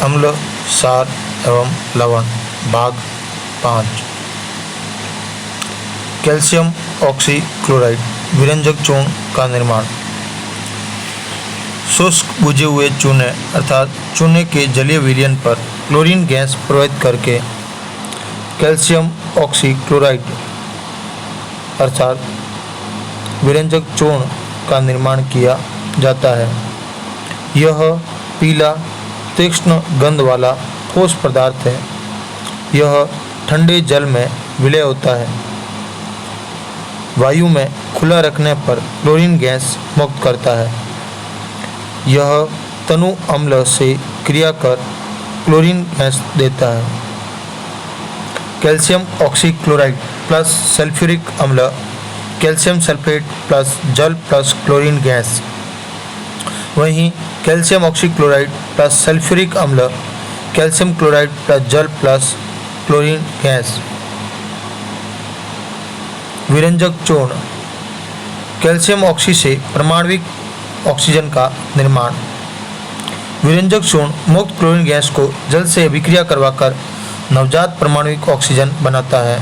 अम्ल, क्षार एवं लवण। भाग 5। कैल्शियम ऑक्सीक्लोराइड विरंजक चूर्ण का निर्माण। शुष्क बुझे हुए चूने अर्थात चूने के जलीय विलयन पर क्लोरीन गैस प्रवाहित करके कैल्शियम ऑक्सीक्लोराइड अर्थात विरंजक चूर्ण का निर्माण किया जाता है। यह पीला तीक्ष्ण गंध वाला ठोस पदार्थ है। यह ठंडे जल में विलय होता है। वायु में खुला रखने पर क्लोरीन गैस मुक्त करता है। यह तनु अम्ल से क्रिया कर क्लोरीन गैस देता है। कैल्शियम ऑक्सीक्लोराइड प्लस सल्फ्यूरिक अम्ल कैल्शियम सल्फेट प्लस जल प्लस क्लोरीन गैस। वहीं कैल्शियम ऑक्सीक्लोराइड प्लस सल्फ्यूरिक अम्ल कैल्शियम क्लोराइड प्लस जल प्लस क्लोरीन गैस। विरंजक चूर्ण। कैल्शियम ऑक्सी से परमाणविक ऑक्सीजन का निर्माण। विरंजक चूर्ण मुक्त क्लोरीन गैस को जल से अभिक्रिया करवाकर नवजात परमाणविक ऑक्सीजन बनाता है।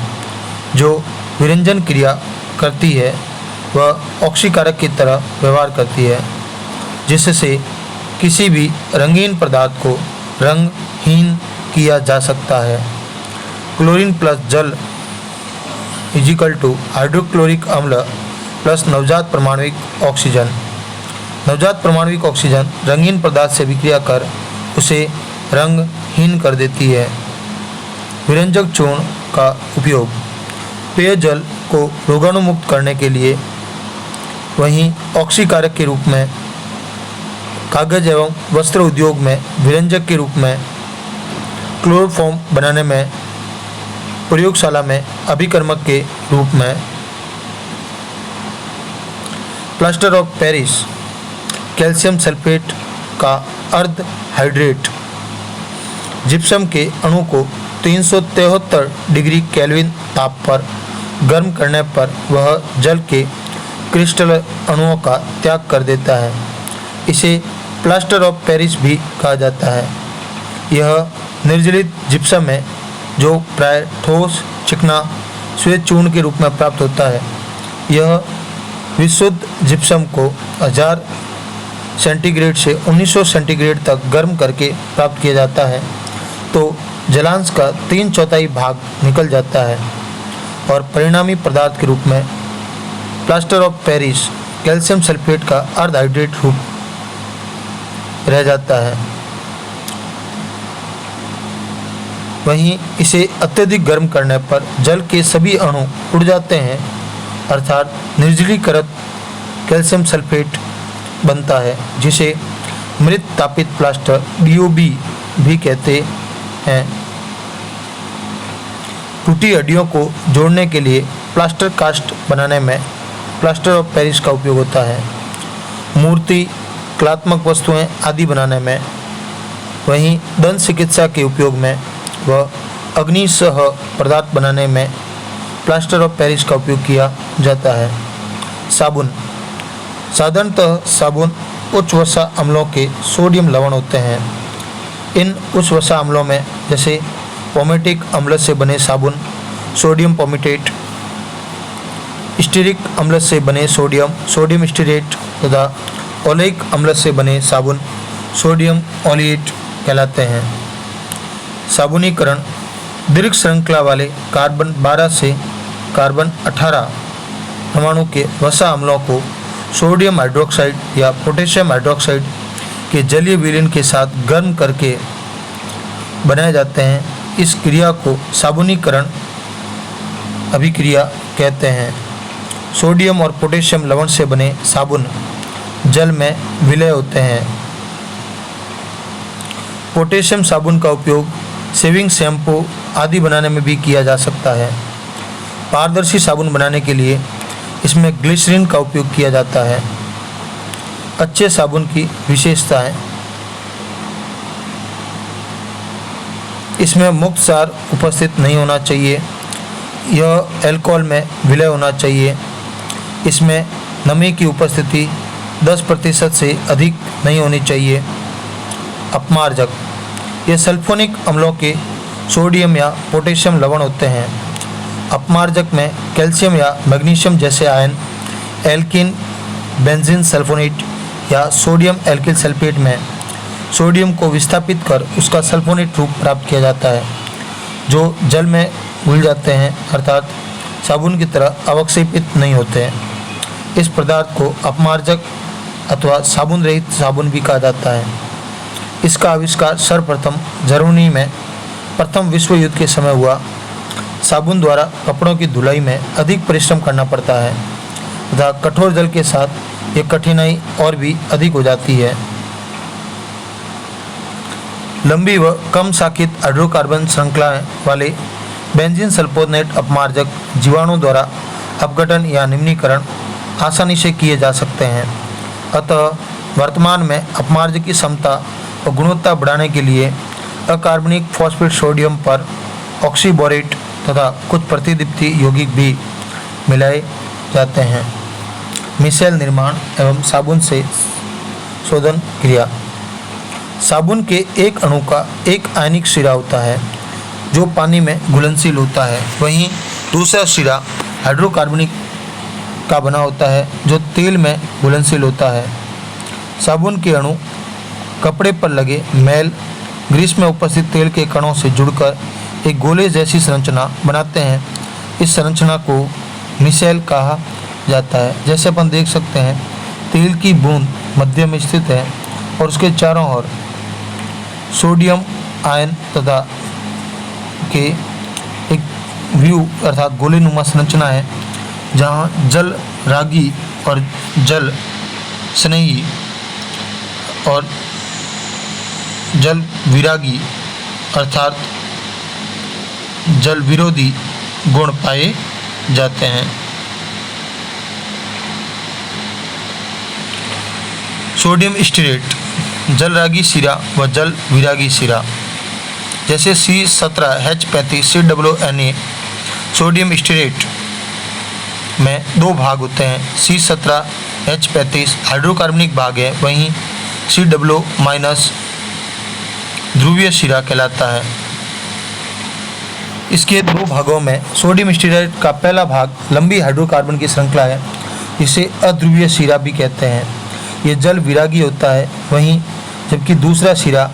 जो विरंजन क्रिया करती है वह ऑक्सीकारक की तरह व्यवहार करती है, जिससे किसी भी रंगीन पदार्थ को रंगहीन किया जा सकता है। क्लोरीन प्लस जल = हाइड्रोक्लोरिक अम्ल प्लस नवजात परमाणविक ऑक्सीजन। नवजात परमाणविक ऑक्सीजन रंगीन पदार्थ से विक्रिया कर उसे रंगहीन कर देती है। विरंजक चूर्ण का उपयोग पेयजल को रोगाणुमुक्त करने के लिए, वहीं ऑक्सीकारक के रूप में कागज एवं वस्त्र उद्योग में, विरंजक के रूप में क्लोरोफॉर्म बनाने में, प्रयोगशाला में अभिकर्मक के रूप में। Plaster of Paris calcium sulphate का अर्ध हाइड्रेट। जिप्सम के अणु को 373 डिग्री केल्विन ताप पर गर्म करने पर वह जल के क्रिस्टल अणुओं का त्याग कर देता है। इसे प्लास्टर ऑफ पेरिस भी कहा जाता है। यह निर्जलित जिप्सम है जो प्राय ठोस चिकना श्वेत चूर्ण के रूप में प्राप्त होता है। यह विशुद्ध जिप्सम को 1000 सेंटीग्रेड से 1900 सेंटीग्रेड तक गर्म करके प्राप्त किया जाता है तो जलांश का 3/4 भाग निकल जाता है और परिणामी पदार्थ के रूप में plaster of Paris calcium sulphate का अर्ध हाइड्रेट रूप रह जाता है। वहीं इसे अत्यधिक गर्म करने पर जल के सभी अणु उड़ जाते हैं अर्थात निर्जलीकृत कैल्शियम सल्फेट बनता है, जिसे मृत तापित प्लास्टर DOB भी कहते हैं। टूटी हड्डियों को जोड़ने के लिए प्लास्टर कास्ट बनाने में प्लास्टर ऑफ पेरिस का उपयोग होता है। मूर्ति, कलात्मक वस्तुएं आदि बनाने में, वहीं दंत चिकित्सा के उपयोग में व अग्निसह पदार्थ बनाने में प्लास्टर ऑफ पेरिस का उपयोग किया जाता है। साबुन। साधारणतः साबुन उच्च वसा अम्लों के सोडियम लवण होते हैं। इन उच्च वसा अम्लों में जैसे पोमेटिक अम्ल से बने साबुन सोडियम पोमेटेट, स्टीरिक अम्ल से बने सोडियम स्टीरेट तथा ओलेइक अम्ल से बने साबुन सोडियम ओलिएट कहलाते हैं। साबुनीकरण। दीर्घ श्रृंखला वाले कार्बन 12 से कार्बन 18 परमाणु के वसा अम्लों को सोडियम हाइड्रोक्साइड या पोटेशियम हाइड्रोक्साइड के जलीय विलयन के साथ गर्म करके बनाए जाते हैं। इस क्रिया को साबुनीकरण अभिक्रिया कहते हैं। सोडियम और पोटेशियम लवण से बने साबुन जल में विलय होते हैं। पोटेशियम साबुन का उपयोग शेविंग शैम्पू आदि बनाने में भी किया जा सकता है। पारदर्शी साबुन बनाने के लिए इसमें ग्लिसरीन का उपयोग किया जाता है। अच्छे साबुन की विशेषताएं। इसमें मुक्त सार उपस्थित नहीं होना चाहिए। यह अल्कोहल में विलय होना चाहिए। इसमें नमी की उपस्थिति 10% से अधिक नहीं होनी चाहिए। अपमार्जक। ये सल्फोनिक अम्लों के सोडियम या पोटेशियम लवण होते हैं। अपमार्जक में कैल्शियम या मैग्नीशियम जैसे आयन, एल्किन बेंजीन सल्फोनेट या सोडियम एल्किल सल्फेट में सोडियम को विस्थापित कर उसका सल्फोनेट रूप प्राप्त किया जाता है, जो जल में घुल जाते हैं, अर्थात साबुन की तरह अवक्षेपित नहीं होते हैं। इस पदार्थ को अपमार्जक अथवा साबुन रहित साबुन भी कहा जाता है। इसका आविष्कार सर्वप्रथम जर्मनी में प्रथम विश्व युद्ध के समय हुआ। साबुन द्वारा कपड़ों की धुलाई में अधिक परिश्रम करना पड़ता है तथा कठोर जल के साथ ये कठिनाई और भी अधिक हो जाती है। लंबी व कम शाखित हाइड्रोकार्बन श्रृंखलाएं वाले बेंजीन सल्फोनेट अपमार्जक जीवाणु द्वारा अपघटन या निम्नीकरण आसानी से किए जा सकते हैं। अतः वर्तमान में अपमार्जक की क्षमता और गुणवत्ता बढ़ाने के लिए अकार्बनिक फॉस्फेट सोडियम पर ऑक्सीबोरेट तथा कुछ प्रतिदीप्ति यौगिक भी मिलाए जाते हैं। मिसेल निर्माण एवं साबुन से शोधन क्रिया। साबुन के एक अणु का एक आयनिक सिरा होता है जो पानी में घुलनशील होता है, वहीं दूसरा सिरा हाइड्रोकार्बनिक का बना होता है जो तेल में घुलनशील होता है। साबुन के अणु कपड़े पर लगे मैल ग्रीस में उपस्थित तेल के कणों से जुड़कर एक गोले जैसी संरचना बनाते हैं। इस संरचना को मिसेल कहा जाता है। जैसे अपन देख सकते हैं, तेल की बूंद मध्य में स्थित है और उसके चारों ओर सोडियम आयन तथा के एक व्यू अर्थात गोलेनुमा संरचना है, जहाँ जल रागी और जल स्नेही और जल विरागी अर्थात जल विरोधी गुण पाए जाते हैं। सोडियम स्टीरेट, जल रागी सिरा व जल विरागी सिरा। जैसे C17H35 COONA सोडियम स्टीरेट में दो भाग होते हैं। C17H35 हाइड्रोकार्बनिक भाग है, वहीं COO- ध्रुवीय सिरा कहलाता है। इसके दो भागों में सोडियम स्टीरेट का पहला भाग लंबी हाइड्रोकार्बन की श्रृंखला है, इसे अध्रुवीय सिरा भी कहते हैं। ये जल विरागी होता है, वहीं जबकि दूसरा सिरा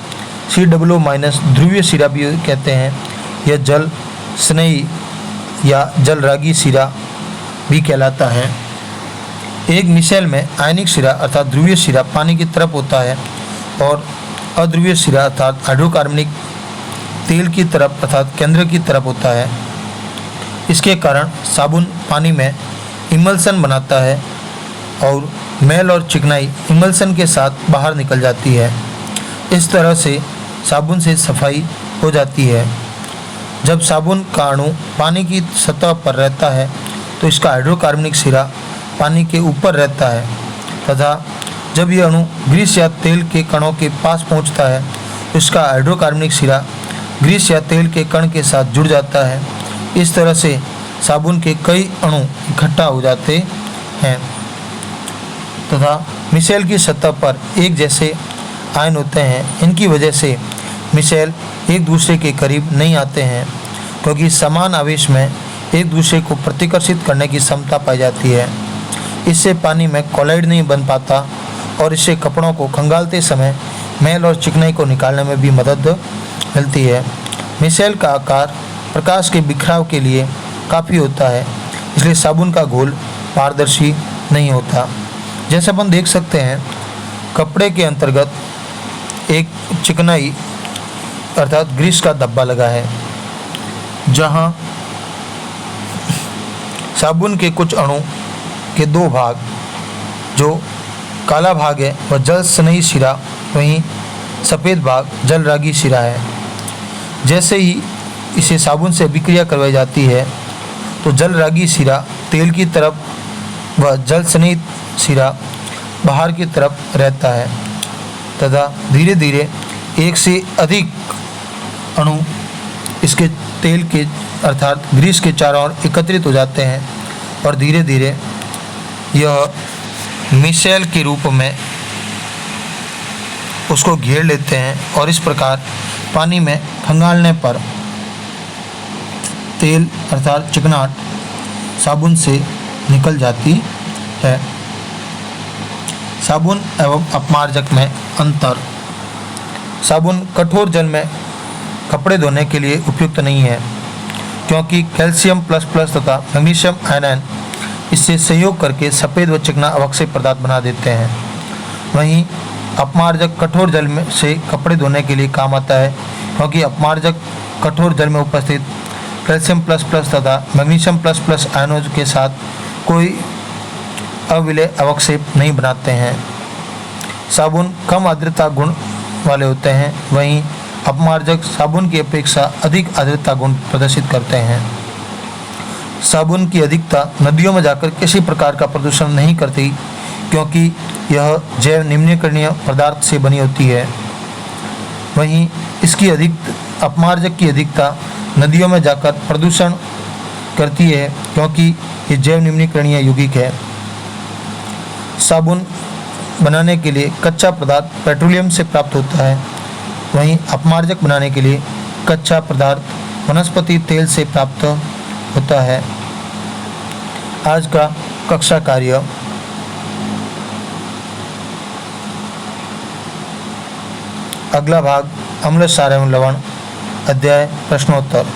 COO- ध्रुवीय सिरा भी कहते हैं। यह जल स्नेही या जल रागी सिरा भी कहलाता है। एक मिसेल में आयनिक सिरा अर्थात ध्रुवीय सिरा पानी की तरफ होता है और अध्रुवीय सिरा अर्थात हाइड्रोकार्बनिक तेल की तरफ अर्थात केंद्र की तरफ होता है। इसके कारण साबुन पानी में इमल्सन बनाता है और मैल और चिकनाई इमल्सन के साथ बाहर निकल जाती है। इस तरह से साबुन से सफाई हो जाती है। जब साबुन का अणु पानी की सतह पर रहता है तो इसका हाइड्रोकार्बनिक सिरा पानी के ऊपर रहता है तथा जब यह अणु ग्रीस या तेल के कणों के पास पहुंचता है तो इसका हाइड्रोकार्बनिक सिरा ग्रीस या तेल के कण के साथ जुड़ जाता है। इस तरह से साबुन के कई अणु इकट्ठा हो जाते हैं तथा मिसेल की सतह पर एक जैसे आयन होते हैं। इनकी वजह से मिसेल एक दूसरे के करीब नहीं आते हैं, क्योंकि समान आवेश में एक दूसरे को प्रतिकर्षित करने की क्षमता पाई जाती है। इससे पानी में कोलाइड नहीं बन पाता और इससे कपड़ों को खंगालते समय मैल और चिकनाई को निकालने में भी मदद मिलती है। मिसेल का आकार प्रकाश के बिखराव के लिए काफ़ी होता है, इसलिए साबुन का घोल पारदर्शी नहीं होता। जैसे अपन देख सकते हैं, कपड़े के अंतर्गत एक चिकनाई अर्थात ग्रीस का धब्बा लगा है, जहां साबुन के कुछ अणु के दो भाग, जो काला भाग है वह जल स्नेही सिरा, वहीं सफ़ेद भाग जल रागी सिरा है। जैसे ही इसे साबुन से अभिक्रिया करवाई जाती है तो जल रागी सिरा तेल की तरफ व जल स्नेही सिरा बाहर की तरफ रहता है तथा धीरे धीरे एक से अधिक अणु इसके तेल के अर्थात ग्रीस के चारों ओर एकत्रित हो जाते हैं और धीरे धीरे यह मिसेल के रूप में उसको घेर लेते हैं और इस प्रकार पानी में खंगालने पर तेल अर्थात चिकनाहट साबुन से निकल जाती है। साबुन एवं अपमार्जक में अंतर। साबुन कठोर जल में कपड़े धोने के लिए उपयुक्त नहीं है, क्योंकि कैल्शियम प्लस प्लस तथा मैग्नीशियम आयनाइन इससे संयोग करके सफ़ेद व चिकना अवक्षय पदार्थ बना देते हैं। वहीं अपमार्जक कठोर जल में से कपड़े धोने के लिए काम आता है, क्योंकि अपमार्जक कठोर जल में उपस्थित कैल्शियम प्लस प्लस तथा मैग्नीशियम प्लस प्लस आयनों के साथ कोई अविलेय अवक्षेप नहीं बनाते हैं। साबुन कम आर्द्रता गुण वाले होते हैं, वहीं अपमार्जक साबुन की अपेक्षा अधिक आर्द्रता गुण प्रदर्शित करते हैं। साबुन की अधिकता नदियों में जाकर किसी प्रकार का प्रदूषण नहीं करती, क्योंकि यह जैव निम्नीकरणीय पदार्थ से बनी होती है। वहीं इसकी अपमार्जक की अधिकता नदियों में जाकर प्रदूषण करती है, क्योंकि ये जैव निम्नीकरणीय यौगिक है। साबुन बनाने के लिए कच्चा पदार्थ पेट्रोलियम से प्राप्त होता है, वहीं अपमार्जक बनाने के लिए कच्चा पदार्थ वनस्पति तेल से प्राप्त होता है। आज का कक्षा कार्य। अगला भाग अम्ल क्षार एवं लवण, अध्याय प्रश्नोत्तर।